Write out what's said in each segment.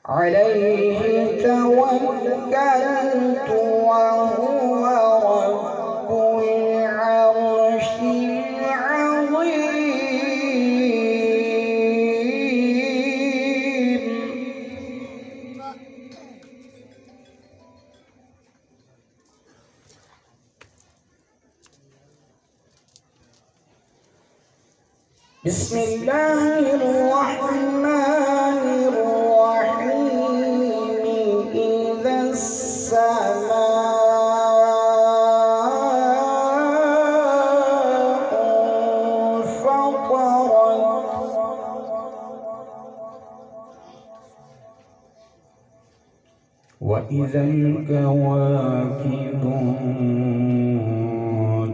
عليه توكلت وهو رب العرش العظيم. بسم الله الرحمن الرحيم. إذا السماء انفطرت وإذا الكواكب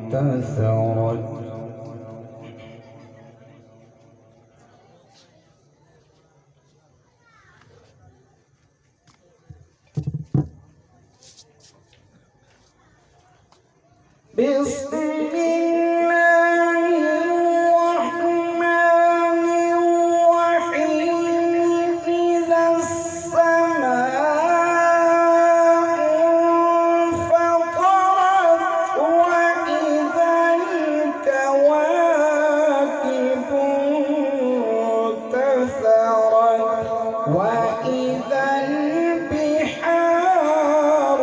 انتثرت بسم الله الرحمن الرحيم. إذا السماء انفطرت وإذا الكواكب انتثرت وإذا البحار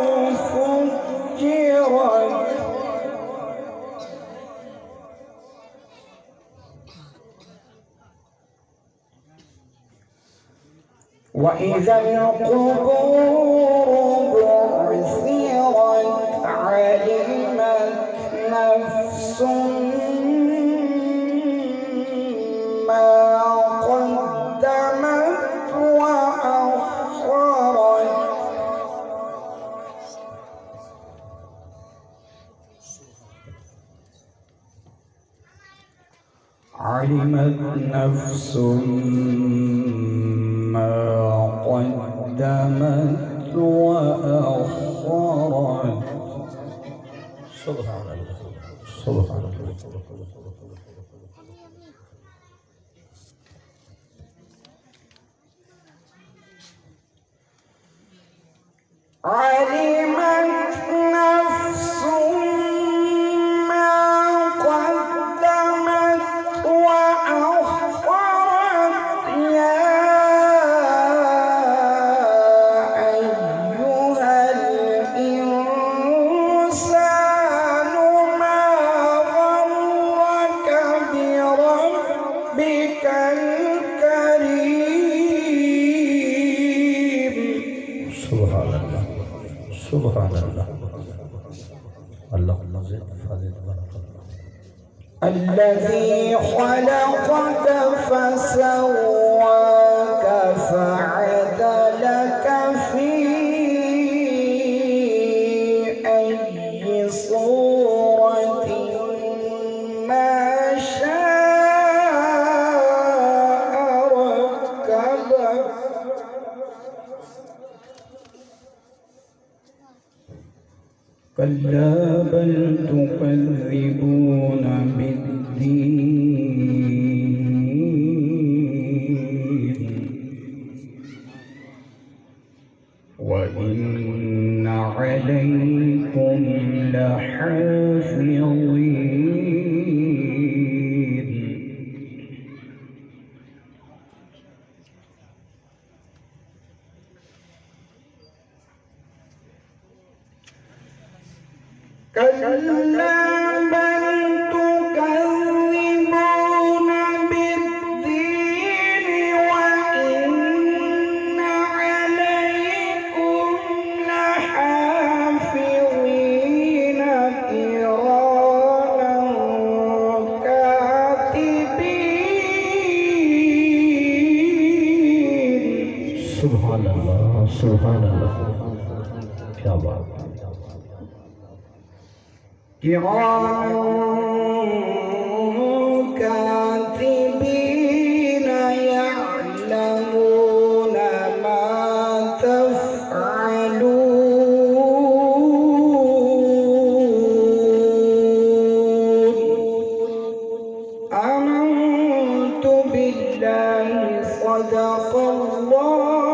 فجرت وإذا القبور بعثرت علمت نفس ما قدمت وأخرت علمت نفس ما قدمت وأخرت. سبحان الله سبحان الله. علمت نفس ما قدمت وأخرت. يا أيها الإنسان ما غرك بربك الكريم. سبحان الله سبحان الله. اللهم زد فزد بارك الله. الذي خلقك فسواك فعدلك في أي صورة ما شاء ركبك. كلا بل تكذبون بالدين وإن عليكم لحافظين. كلا بل تكذبون بالدين وإن عليكم لحافظين كراما كاتبين. سبحان الله سبحان الله. क्या बात. كراما كاتبين يعلمون ما تفعلون. آمنت بالله صدق الله